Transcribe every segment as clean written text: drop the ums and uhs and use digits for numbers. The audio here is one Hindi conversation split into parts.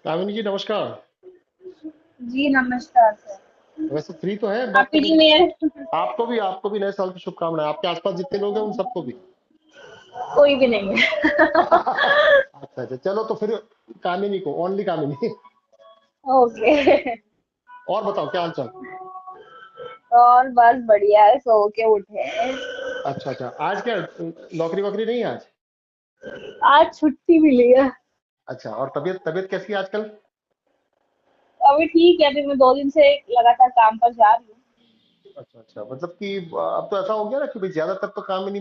कामिनी जी नमस्कार। जी नमस्कार सर। वैसे फ्री तो है बात हैप्पी करने न्यू की? ईयर। आपको भी नए साल की शुभकामनाएं, आपके आसपास जितने लोग हैं उन सबको भी। कोई भी नहीं है। अच्छा अच्छा, चलो तो फिर कामिनी को, ओनली कामिनी। ओके। और बताओ क्या हाल चाल? और बस बढ़िया है, सो के उठे हैं। अच्छा अच्छा, आज क्या नौकरी वोकरी नहीं है आज? आज छुट्टी मिली है। अच्छा, और तबीयत तबीयत कैसी है आजकल? अभी ठीक है, अभी मैं 2 दिन से लगातार काम पर जा रही अच्छा अच्छा, मतलब कि अब तो ऐसा हो गया ना कि भाई ज्यादातर तो कामिनी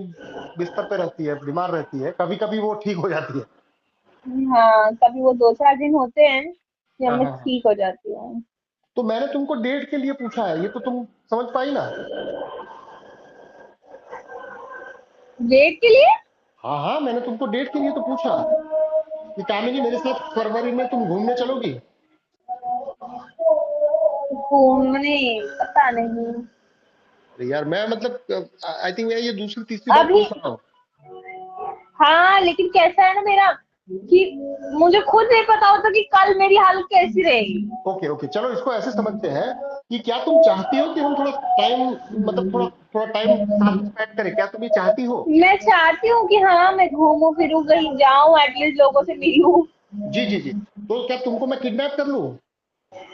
बिस्तर पे रहती है, बीमार रहती है, कभी कभी वो ठीक हो जाती है। हूँ। हाँ, कभी वो 2-4 दिन होते हैं जब हाँ मैं हाँ हाँ। ठीक हो जाती हूँ। तो मैंने तुमको डेट के लिए पूछा है, ये तो तुम समझ पाई ना? डेट के लिए? हाँ हाँ, मैंने तुमको डेट के लिए तो पूछा कि कामिनी मेरे साथ फरवरी में तुम घूमने चलोगी? घूमने? पता नहीं। अरे यार, मैं मतलब आई थिंक मैं ये दूसरी तीसरी बार अभी? पूछ रहा हूँ। हाँ, लेकिन कैसा है ना मेरा, कि मुझे खुद नहीं पता होता कि कल मेरी हालत कैसी रहेगी। ओके ओके, चलो इसको ऐसे समझते हैं कि क्या तुम चाहती हो कि हम थोड़ा टाइम, मतलब थोड़ा थोड़ा टाइम साथ में स्पेंड करें, क्या तुम ये चाहती हो? मैं चाहती हूँ कि हाँ, मैं घूमूं फिरूं, कहीं जाऊं, एटलीस्ट लोगों से मिलूं। जी जी जी। तो क्या तुमको मैं किडनैप कर लूं?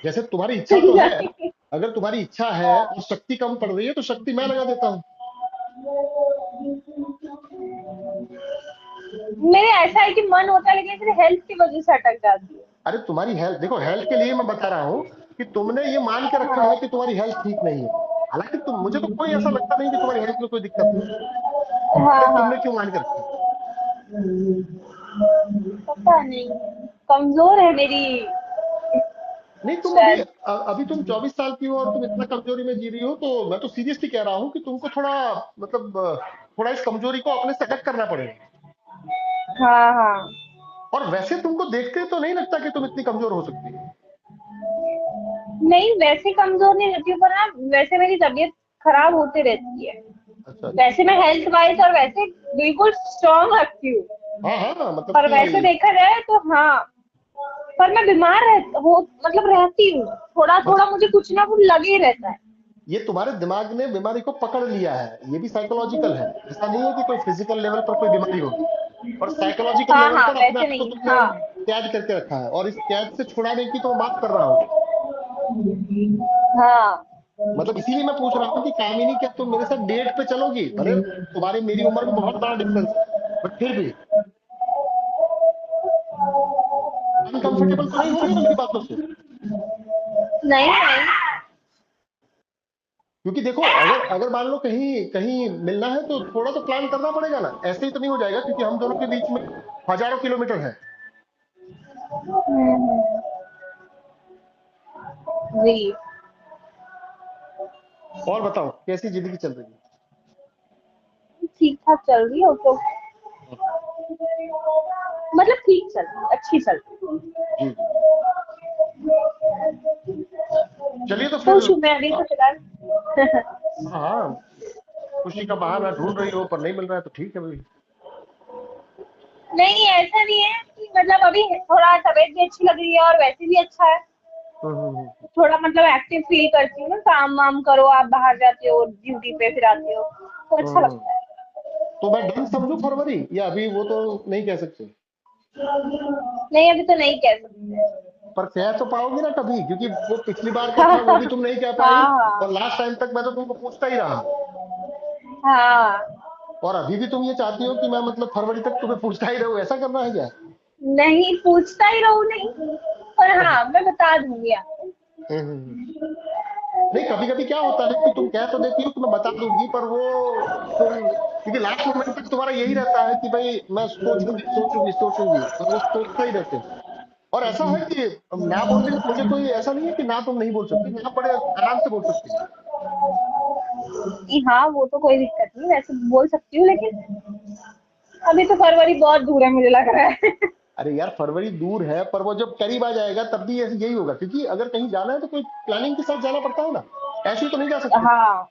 जैसे तुम्हारी इच्छा तो है, अगर तुम्हारी इच्छा है और शक्ति कम पड़ रही है तो शक्ति मैं लगा देता हूँ। मेरे ऐसा है कि मन होता है, लेकिन फिर हेल्थ की वजह से अटक जाती है। अरे तुम्हारी हेल्थ देखो, हेल्थ के लिए मैं बता रहा हूँ कि तुमने ये मान के रखा है कि तुम्हारी हेल्थ ठीक नहीं है। हालांकि तुम, मुझे तो कोई ऐसा लगता नहीं कि तुम्हारी हेल्थ में कोई दिक्कत है। हाँ फिर तुमने हाँ। क्यों मान के रखा है? पता नहीं, कमजोर है मेरी नहीं, तुम अभी शायद। अभी तुम 24 साल की हो और तुम इतना कमजोरी में जी रही हो, तो मैं तो सीरियसली कह रहा हूँ कि तुमको थोड़ा, मतलब थोड़ा इस कमजोरी को अपने से अलग करना पड़ेगा। हाँ हाँ। और वैसे तुमको देखते तो नहीं लगता कि तुम इतनी कमजोर हो सकती हो। नहीं, वैसे कमजोर नहीं रहती हूँ, पर ना वैसे मेरी तबीयत खराब होती रहती है। अच्छा अच्छा। वैसे मैं हेल्थ वाइज और वैसे बिल्कुल स्ट्रांग लगती हूँ। हाँ हाँ, मतलब पर वैसे कि देखा जाए तो हाँ, पर मैं बीमार हो, मतलब रहती हूँ। थोड़ा थोड़ा मतलब मुझे कुछ ना कुछ लगे ही रहता है। ये तुम्हारे दिमाग ने बीमारी को पकड़ लिया है, ये भी साइकोलॉजिकल है, ऐसा नहीं है कि कोई फिजिकल लेवल पर कोई बीमारी होगी। और साइकोलॉजिकल हाँ लेवल हाँ, पर अपने वैसे आप को नहीं, तुमने हाँ। कैद करके रखा है, और इस कैद से छुड़ाने की तो मैं बात कर रहा हूँ। हाँ। मतलब इसीलिए मैं पूछ रहा हूँ कि कामिनी, क्या तुम मेरे साथ डेट पे चलोगी? भले तुम्हारी मेरी उम्र में बहुत बड़ा डिफरेंस है, बट फिर भी अनकंफर्टेबल तो नहीं होगी ना मेरी बातों से? नहीं नहीं। क्योंकि देखो, अगर अगर मान लो कहीं कहीं मिलना है तो थोड़ा तो प्लान करना पड़ेगा ना, ऐसे ही तो नहीं हो जाएगा, क्योंकि हम दोनों के बीच में हजारों किलोमीटर है। जी। और बताओ कैसी जिंदगी चल रही ठीक ठाक चल रही हो तो, है? मतलब ठीक चल रही है, अच्छी चल रही जी जी। चलिए तो है। फिर खुश हूँ मैं अभी तो फिलहाल। हाँ हाँ, खुशी का बहाना ढूंढ रही हो पर नहीं मिल रहा है तो ठीक है भाई। नहीं, ऐसा नहीं है कि मतलब अभी थोड़ा तबीयत भी अच्छी लग रही है और वैसे भी अच्छा है। हम्म। थोड़ा मतलब एक्टिव फील करती हूँ ना, काम वाम करो, आप बाहर जाते हो, ड्यूटी पे फिर आते हो, तो अच्छा हम्म। लगता है। तो मैं डन समझू फरवरी, या अभी वो तो नहीं कह सकते? नहीं, अभी तो नहीं कह सकते। पर कह तो पाओगे ना कभी, क्योंकि वो पिछली बार का था वो भी हाँ तुम नहीं कह पाई, और हाँ लास्ट टाइम तक मैं तो तुमको पूछता ही रहा। हाँ। और अभी भी तुम ये चाहती हो कि मैं मतलब फरवरी तक तुम्हें पूछता ही रहूं, ऐसा करना है क्या? नहीं, पूछता ही रहूँ नहीं, पर हाँ मैं बता दूंगी आपको। हम्म हम्म, हम्म। नहीं, कभी कभी क्या होता है कि तुम कह तो देती हो कि मैं बता दूंगी, पर वो तुम, क्योंकि लास्ट मोमेंट तक तुम्हारा यही रहता है कि भाई मैं सोचूंगी सोचूंगी सोचूंगी, और वो सोचते ही रहते हो। और ऐसा है कि ना बोलने में मुझे कोई ऐसा नहीं है कि ना तुम नहीं बोल सकती, ना बड़े आराम से बोल सकती हो। कि हाँ, वो तो कोई दिक्कत नहीं, वैसे बोल सकती हूँ, लेकिन अभी तो फरवरी बहुत दूर है, मुझे लग रहा है। अरे यार, फरवरी दूर है पर वो जब करीब आ जाएगा तब भी ऐसे यही होगा, क्योंकि अगर कहीं जाना है तो कोई प्लानिंग के साथ जाना पड़ता है ना, ऐसे ही तो नहीं जा सकते। हाँ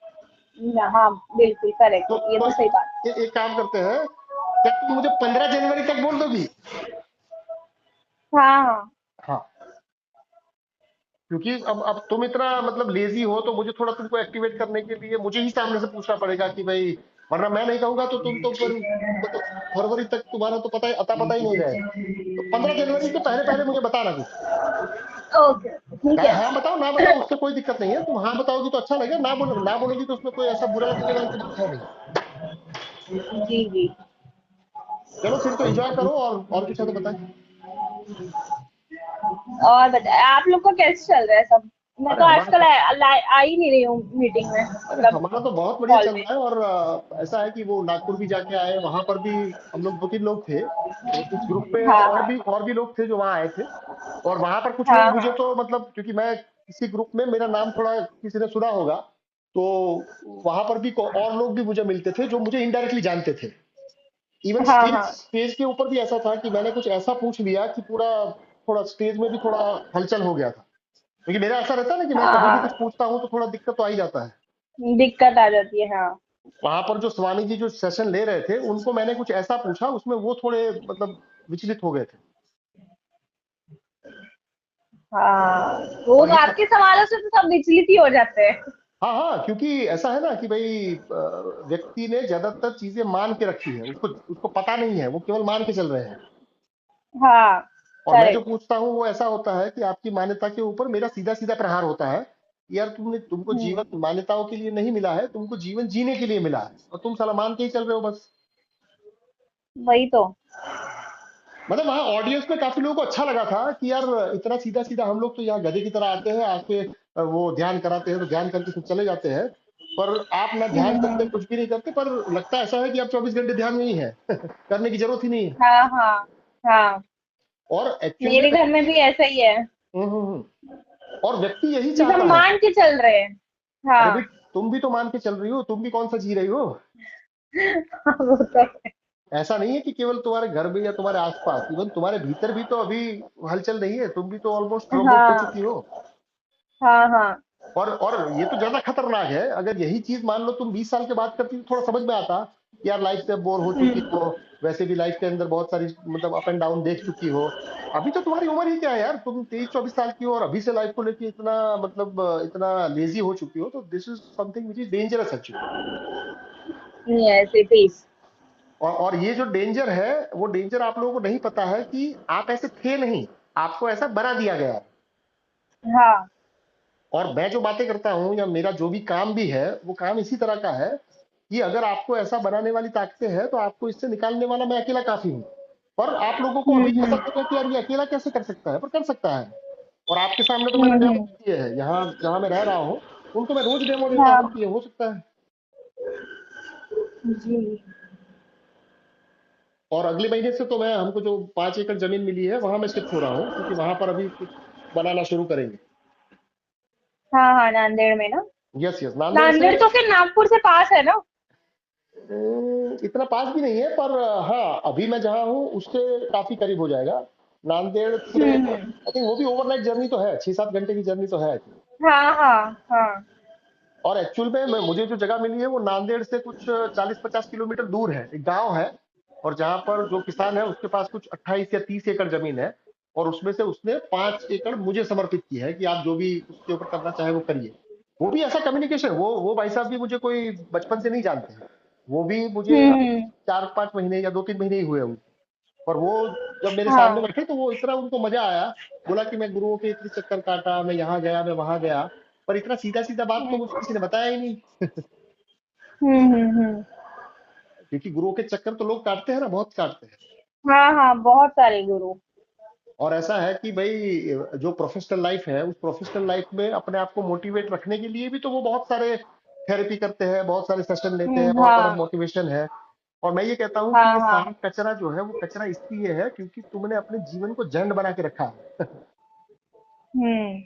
हाँ, बिल्कुल करेक्ट तो है, ये तो तो सही बात एक काम करते हैं, क्या तुम मुझे 15 जनवरी तक बोल दोगी? है। हाँ हाँ। हाँ, क्योंकि अब तुम इतना मतलब लेजी हो, तो मुझे थोड़ा तुमको एक्टिवेट करने के लिए मुझे ही सामने से पूछना पड़ेगा कि भाई, वरना मैं नहीं कहूंगा तो तुम तो फिर मतलब फरवरी तक तुम्हारा तो पता ही अता पता ही नहीं रहेगा। तो 15 जनवरी के पहले पहले मुझे बताना कुछ। ओके, ठीक चाहे है। हाँ बताओ, ना बताओ, उससे कोई दिक्कत नहीं है। तुम हाँ बताओगी तो अच्छा लगेगा, ना बोलोगी तो उसमें कोई ऐसा बुरा लगने वाली तो बात है नहीं। जी जी। चलो फिर तो एंजॉय करो, और कुछ है तो बताएं। और बताए आप लोग का कैसे चल रहा है सब? मैं अरे तो हमारा आजकल तो आ ही नहीं रही हूँ मीटिंग में, अरे मतलब हमारा तो बहुत बढ़िया कॉल चल में। रहा है। और ऐसा है कि वो नागपुर भी जाके आए, वहां पर भी हम लोग 2-3 लोग थे। तो इस ग्रुप में हाँ हाँ और भी लोग थे जो वहां आए थे। और वहां पर कुछ लोग हाँ मुझे हाँ तो मतलब, क्योंकि मैं किसी ग्रुप में मेरा नाम थोड़ा किसी ने सुना होगा, तो वहां पर भी और लोग भी मुझे मिलते थे जो मुझे इनडायरेक्टली जानते थे। इवन हाँ स्टेज हाँ स्टेज के ऊपर भी ऐसा था कि मैंने कुछ ऐसा पूछ लिया कि पूरा थोड़ा स्टेज में भी थोड़ा हलचल हो गया था। क्योंकि मेरा ऐसा रहता है ना कि मैं कभी भी कुछ हाँ। पूछता हूँ तो थोड़ा दिक्कत तो आ ही जाता है। दिक्कत आ जाती है, हाँ। वहां पर जो स्वामी जी जो सेशन ले रहे थे, उनको मैंने कुछ ऐसा पूछा, उसमें वो थोड़े मतलब विचलित हो गए थे। हाँ, वो और तो ये आपके सवालों से तो सब विचलित ही हो जाते हैं। हाँ हाँ, क्योंकि ऐसा है ना कि भाई व्यक्ति ने ज्यादातर चीजें मान के रखी है, उसको उसको पता नहीं है, वो केवल मान के चल रहे हैं। हाँ। और मैं जो करेक्ट। पूछता हूँ वो ऐसा होता है कि आपकी मान्यता के ऊपर मेरा सीधा सीधा प्रहार होता है कि यार तुमको हम्म। जीवन मान्यताओं के लिए नहीं मिला है, तुमको जीवन जीने के लिए मिला है, और तुम साला मान के ही चल रहे हो बस। वही तो। मतलब वहाँ ऑडियंस में काफी लोगों को अच्छा लगा था कि यार इतना सीधा सीधा, हम लोग तो यहाँ गधे की तरह आते हैं, आके वो ध्यान कराते हैं तो ध्यान करके फिर चले जाते हैं। पर आप ना ध्यान करते, हम्म। कुछ भी नहीं करते, पर लगता ऐसा है कि आप 24 घंटे ध्यान में ही है करने की जरूरत ही नहीं है। हाँ हाँ हाँ। और एक्चुअल में मेरे घर में भी ऐसा ही है। और व्यक्ति यही कि सब चाहता है। मान के चल रहे हैं। अरे भाई, हाँ। तुम भी तो मान के चल रही हो, तुम भी कौन सा जी रही हो। वो तो है। ऐसा नहीं है कि केवल तुम्हारे घर में या तुम्हारे आसपास, इवन तुम्हारे भीतर भी तो अभी हलचल नहीं है, तुम भी तो ऑलमोस्ट रोबोट हो हाँ चुकी हो। हाँ हाँ। और ये तो ज्यादा खतरनाक है, अगर यही चीज मान लो तुम 20 साल के बाद करती तो थोड़ा समझ में आता कि यार लाइफ से बोर हो चुकी हम्म। हो। वैसे भी लाइफ के अंदर बहुत सारी मतलब अप एंड डाउन देख चुकी हो। अभी तो तुम्हारी उम्र ही क्या है यार, तुम 23-24 साल की हो और अभी से लाइफ को लेके इतना मतलब इतना लेजी हो चुकी हो, तो this is something which is dangerous actually. Yes it is. और ये जो डेंजर है, वो डेंजर आप लोगों को नहीं पता है कि आप ऐसे थे नहीं, आपको ऐसा बना दिया गया है। हाँ। और मैं जो बातें करता हूँ या मेरा जो भी काम भी है, वो काम इसी तरह का है कि अगर आपको ऐसा बनाने वाली ताकतें हैं तो आपको इससे निकालने वाला मैं अकेला काफी हूँ। पर आप लोगों को अभी ऐसा हम्म। लगेगा कि यार ये अकेला कैसे कर सकता है, पर कर सकता है। और आपके सामने तो मैंने डेमो हम्म। दिए है, यहाँ जहाँ मैं रह रहा हूँ उनको मैं रोज डेमो देता हूँ हाँ कि ये हो सकता है। जी। और अगले महीने से तो मैं हमको जो 5 एकड़ जमीन मिली है वहां मैं शिफ्ट हो रहा हूँ, क्योंकि वहां पर अभी कुछ बनाना शुरू करेंगे। हाँ हाँ, नांदेड़ में ना? यस यस, नांदेड़ से नांदेड़ तो फिर नागपुर से पास है ना? इतना पास भी नहीं है, पर हाँ अभी मैं जहाँ हूँ उससे काफी करीब हो जाएगा। नांदेड़ से हम्म। आई थिंक वो भी ओवरनाइट जर्नी तो है, 6-7 घंटे की जर्नी तो है। हाँ हाँ हाँ। और एक्चुअल में मुझे जो जगह मिली है वो नांदेड़ से कुछ 40-50 किलोमीटर दूर है, एक गांव है। और जहाँ पर जो किसान है उसके पास कुछ 28 या 30 एकड़ जमीन है। और उसमें से उसने 5 एकड़ मुझे समर्पित की है कि आप जो भी उसके ऊपर करना चाहे वो करिए। वो भी ऐसा कम्युनिकेशन, वो भाई साहब भी मुझे कोई बचपन से नहीं जानते हैं। वो भी मुझे अभी हम्म। 4-5 महीने या 2-3 महीने ही हुए होंगे। पर वो जब मेरे सामने हाँ। बैठे तो वो इतना उनको मजा आया। बोला कि मैं गुरुओं के इतने चक्कर काटा, मैं यहाँ गया, मैं वहां गया, पर इतना सीधा सीधा बात तो मुझे किसी ने बताया ही नहीं। हम्म। क्योंकि गुरुओं के चक्कर तो लोग काटते हैं ना, बहुत काटते हैं। हाँ हाँ, बहुत सारे गुरु। और ऐसा है कि भाई जो प्रोफेशनल लाइफ है, उस प्रोफेशनल लाइफ में अपने आप को मोटिवेट रखने के लिए भी तो वो बहुत सारे थेरेपी करते हैं, बहुत सारे सेशन लेते हैं, बहुत सारा हाँ मोटिवेशन है। और मैं ये कहता हूँ कि हाँ ये हाँ। सारा कचरा जो है वो कचरा इसलिए है क्योंकि तुमने अपने जीवन को जंड बना के रखा है। हम्म।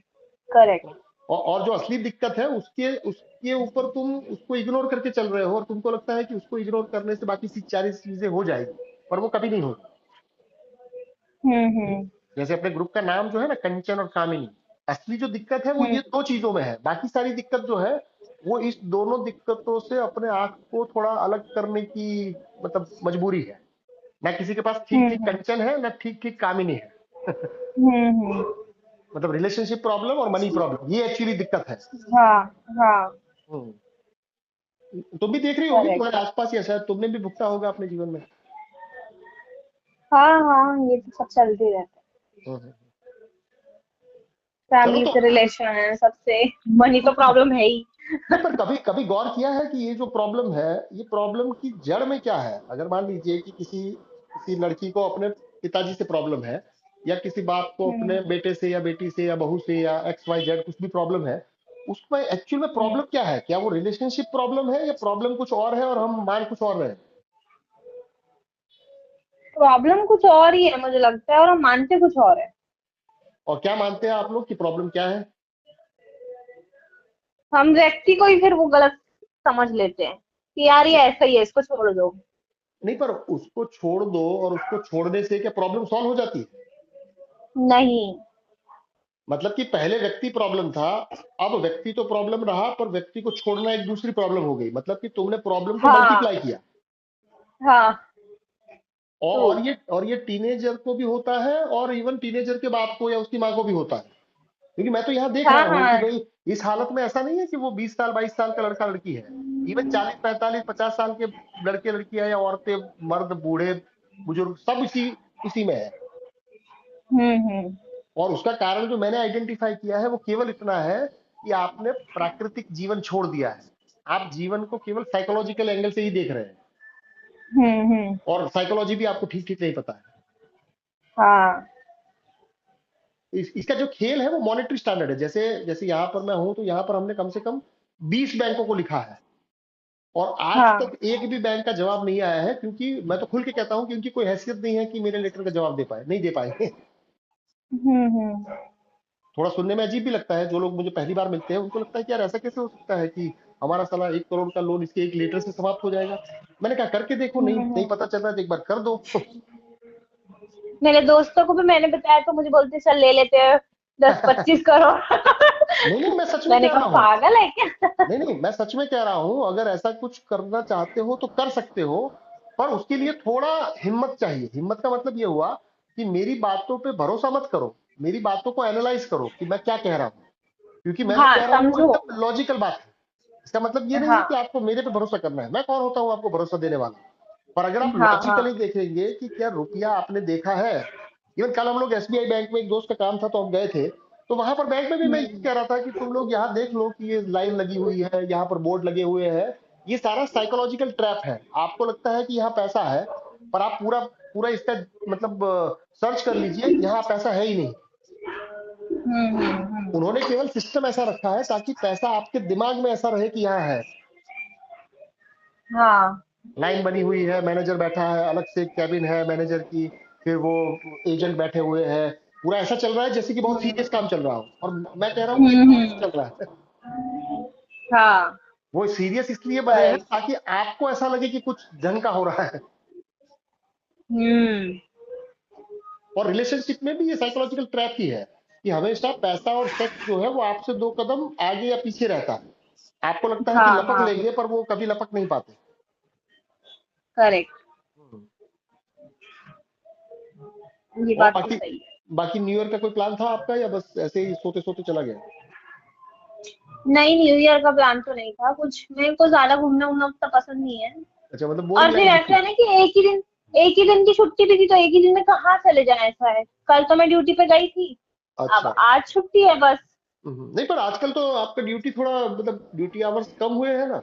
करेक्ट। और जो असली दिक्कत है उसके उसके ऊपर तुम उसको इग्नोर करके चल रहे हो, और तुमको लगता है कि उसको इग्नोर करने से बाकी 40 चीजें हो जाएगी, पर वो कभी नहीं होगी। हम्म। जैसे अपने ग्रुप का नाम जो है ना, कंचन और कामिनी, असली जो दिक्कत है वो ये हम्म। 2 चीजों में है, बाकी सारी दिक्कत जो है वो इस दोनों दिक्कतों से अपने आप को थोड़ा अलग करने की मतलब मजबूरी है। ना किसी के पास ठीक ठीक हम्म। कंचन है, ना ठीक ठीक कामिनी है। हम्म। मतलब रिलेशनशिप प्रॉब्लम और मनी प्रॉब्लम, ये एक्चुअली दिक्कत है। हाँ हाँ। हम्म, तुम भी देख रही होगी, करेक्ट। तुम्हारे आसपास ही ऐसा है, तुमने भी भुगता होगा अपने जीवन में। हाँ हाँ, ये तो सब चलते रहता है। हम्म। चलो फैमिली तो, से रिलेशन सबसे, मनी तो प्रॉब्लम है ही। नहीं पर कभी कभी गौर किया है कि ये जो प्रॉब्लम है, ये प्रॉब्लम की जड़ में क्या है? अगर मान लीजिए कि किसी किसी लड़की को अपने पिताजी से प्रॉब्लम है, या किसी बाप को अपने हम्म बेटे से या बेटी से या बहू से या एक्स वाई जेड कुछ भी प्रॉब्लम है, उसमें एक्चुअल में प्रॉब्लम क्या है? क्या वो रिलेशनशिप प्रॉब्लम है, या प्रॉब्लम कुछ और है और हम मान कुछ और रहे हैं? प्रॉब्लम कुछ और ही है मुझे लगता है, और हम मानते कुछ और है। और क्या मानते हैं आप लोग कि प्रॉब्लम क्या है? हम व्यक्ति को ही फिर वो गलत समझ लेते हैं कि यार ये ऐसा ही है, इसको छोड़ दो। नहीं, पर उसको छोड़ दो, और उसको छोड़ने से क्या प्रॉब्लम सॉल्व हो जाती है? नहीं। मतलब कि पहले व्यक्ति प्रॉब्लम था, अब व्यक्ति तो प्रॉब्लम रहा, पर व्यक्ति को छोड़ना एक दूसरी प्रॉब्लम हो गई। मतलब कि तुमने प्रॉब्लम को हाँ मल्टीप्लाई किया। हाँ। और ट्रू। और ये टीनेजर को भी होता है, और इवन टीनेजर के बाप को या उसकी माँ को भी होता है। क्योंकि मैं तो यहाँ देख हाँ रहा हूँ कि हाँ। भाई, इस हालत में ऐसा नहीं है कि वो 20 साल 22 साल का लड़का लड़की है। इवन 40 45 50 साल के लड़के लड़कियां या औरतें, मर्द, बूढ़े, बुजुर्ग, सब इसी इसी में है। हम्म। और उसका कारण जो मैंने आइडेंटिफाई किया है वो केवल इतना है कि आपने प्राकृतिक जीवन छोड़ दिया है। आप जीवन को केवल साइकोलॉजिकल एंगल से ही देख रहे हैं, हम्म। और साइकोलॉजी भी आपको ठीक ठीक नहीं पता है। हाँ इसका जो खेल है वो मॉनेटरी स्टैंडर्ड है। जैसे जैसे यहाँ पर मैं हूं, तो यहाँ पर हमने कम से कम 20 बैंकों को लिखा है, और आज हाँ। तक एक भी बैंक का जवाब नहीं आया है। क्योंकि मैं तो खुल के कहता हूँ कि उनकी कोई हैसियत नहीं है कि मेरे लेटर का जवाब दे पाए, नहीं दे पाएंगे। हम्म। थोड़ा सुनने में अजीब भी लगता है। जो लोग मुझे पहली बार मिलते हैं उनको लगता है कि यार ऐसा कैसे हो सकता है कि हमारा साला 1 करोड़ का लोन इसके एक लेटर से समाप्त हो जाएगा। मैंने कहा करके देखो, नहीं नहीं हम्म। पता चल रहा है तो एक बार कर दो। मेरे दोस्तों को भी मैंने बताया तो मुझे बोलते चल ले लेते हैं 10-25 करोड़। नहीं नहीं, मैं सच में मैंने कह कहा रहा हूँ। पागल है क्या? नहीं नहीं, मैं सच में कह रहा हूँ, अगर ऐसा कुछ करना चाहते हो तो कर सकते हो। पर उसके लिए थोड़ा हिम्मत चाहिए। हिम्मत का मतलब ये हुआ कि मेरी बातों पे भरोसा मत करो, मेरी बातों को एनालाइज करो कि मैं क्या कह रहा हूँ। क्योंकि मैं जो हाँ, कह रहा हूँ वो समझो। एकदम लॉजिकल बात है। इसका मतलब ये नहीं है कि हाँ आपको मेरे पे भरोसा करना है। मैं कौन होता हूँ आपको भरोसा देने वाला? पर अगर आप हाँ। लॉजिकली हाँ। देखेंगे कि क्या रुपया आपने देखा है। इवन कल हम लोग एसबीआई बैंक में, एक दोस्त का काम था तो हम गए थे। तो वहां पर बैंक में भी मैं ये हम्म कह रहा था कि तुम लोग यहाँ देख लो कि ये लाइन लगी हुई है, यहाँ पर बोर्ड लगे हुए हैं। ये सारा साइकोलॉजिकल ट्रैप है। आपको लगता है कि यहाँ पैसा है, पर आप पूरा पूरा इसका मतलब सर्च कर लीजिए, यहाँ पैसा है ही नहीं। हम्म। उन्होंने केवल सिस्टम ऐसा रखा है ताकि पैसा आपके दिमाग में ऐसा रहे कि यहाँ है। हाँ। लाइन बनी हुई है, मैनेजर बैठा है, अलग से कैबिन है मैनेजर की, फिर वो एजेंट बैठे हुए हैं। पूरा ऐसा चल रहा है जैसे कि बहुत सीरियस काम चल रहा हो, और मैं कह रहा हूँ कि ये बहुत अच्छा हम्म। चल रहा है। हाँ। वो सीरियस इसलिए बने हैं करेक्ट। ताकि आपको ऐसा लगे कि कुछ ढंग का हो रहा है। हम्म। और रिलेशनशिप में भी ये साइकोलॉजिकल ट्रैप ही है कि हमेशा पैसा और सेक्स जो है वो आपसे 2 कदम आगे या पीछे रहता है। आपको लगता है कि हाँ लपक हाँ। लेंगे, पर वो कभी लपक नहीं पाते। करेक्ट। ये और बात तो बाकी सही है। बाकी न्यू ईयर का कोई प्लान था आपका, या बस ऐसे ही सोते सोते चला गया? नहीं, न्यू ईयर का प्लान तो नहीं था कुछ, मेरे को ज्यादा घूमना उमना उतना पसंद नहीं है। अच्छा, मतलब और बोरिंग फिर लाइफ ऐसा जीती। है ना कि एक ही दिन की छुट्टी भी थी, तो एक ही दिन में कहाँ चले जाए, ऐसा है। कल तो मैं ड्यूटी पे गई थी, अब अच्छा। आज छुट्टी है बस। नहीं, पर आजकल तो आपका ड्यूटी थोड़ा, मतलब ड्यूटी आवर्स कम हुए हैं ना?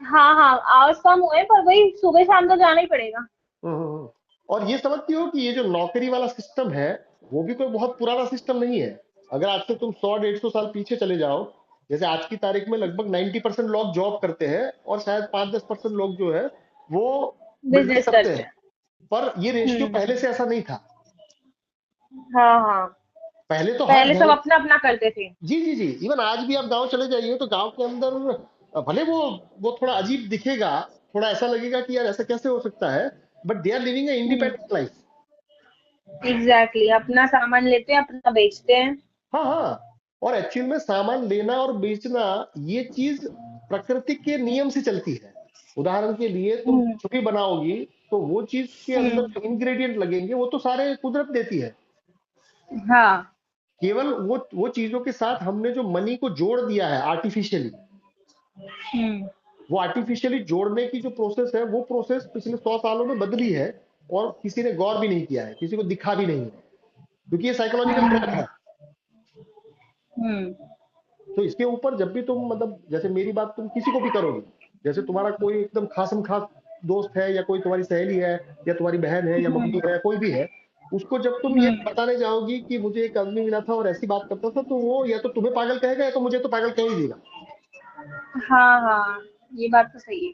हाँ हाँ, आवर्स कम हुए पर वही सुबह शाम तो जाना ही पड़ेगा। हम्म। और ये समझती हो कि ये जो नौकरी वाला सिस्टम है, वो भी कोई बहुत पुराना सिस्टम नहीं है। अगर आज से तुम 100 150 साल पीछे चले जाओ, जैसे आज की तारीख में लगभग 90% लोग जॉब करते हैं, और शायद 5-10% लोग जो है वो बिजनेस बिजनेस करते करते हैं। हैं। पर ये रेशियो पहले से ऐसा नहीं था। हाँ हाँ। पहले तो हर पहले सब घर, अपना अपना करते थे। जी जी जी, इवन आज भी आप गांव चले जाइए तो गांव के अंदर भले वो थोड़ा अजीब दिखेगा, थोड़ा ऐसा लगेगा कि यार ऐसा कैसे हो सकता है, but they are living a independent life. Exactly, अपना सामान लेते हैं, अपना बेचते हैं। हाँ हाँ। और एक्चुअल में सामान लेना और बेचना, ये चीज प्रकृति के नियम से चलती है। उदाहरण के लिए तुम हम्म कुछ भी बनाओगी, तो वो चीज के अंदर हम्म। जो इंग्रेडिएंट लगेंगे वो तो सारे कुदरत देती है। हाँ। केवल वो चीजों के साथ हमने जो मनी को जोड़ दिया है आर्टिफिशियली, हम्म। वो आर्टिफिशियली जोड़ने की जो प्रोसेस है, वो प्रोसेस पिछले 100 सालों में बदली है, और किसी ने गौर भी नहीं किया है, किसी को दिखा भी नहीं है, क्योंकि ये साइकोलॉजिकल ट्रैप हम्म। है। हम्म। तो इसके ऊपर जब भी तुम, मतलब जैसे मेरी बात तुम किसी को भी करोगे, जैसे तुम्हारा कोई एकदम खासम खास दोस्त है, या कोई तुम्हारी सहेली है, या तुम्हारी बहन है, या मम्मी है, कोई भी है, उसको जब तुम ये हम्म। बताने जाओगी कि मुझे एक आदमी मिला था और ऐसी बात करता था, तो वो या तो तुम्हें पागल कहेगा, या तो मुझे तो पागल कह ही देगा। हाँ हाँ, ये बात तो सही है।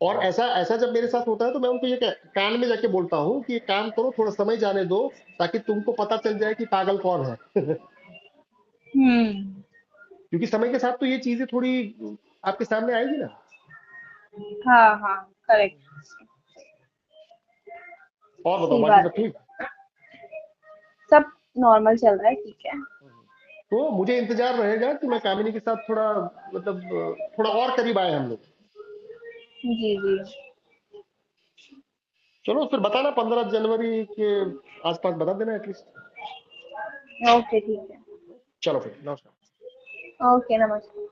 और ऐसा ऐसा जब मेरे साथ होता है, तो मैं उनको ये कान में जाके बोलता हूँ कि ये काम करो, थोड़ा समय जाने दो, ताकि तुमको पता चल जाए कि पागल कौन है। हम्म। क्योंकि समय के साथ तो ये चीजें थोड़ी आपके सामने आएगी ना। हाँ हाँ, करेक्ट। और बताओ, सही बाकी बात सब है। ठीक? सब नॉर्मल चल रहा है, ठीक है। तो मुझे इंतजार रहेगा कि मैं कामिनी के साथ थोड़ा, मतलब थोड़ा और करीब आए हम लोग। जी जी। चलो फिर बताना, 15 जनवरी के आसपास बता देना एटलीस्ट। ओके, ठीक है। चलो फिर, नमस्कार। ओके, नमस्ते।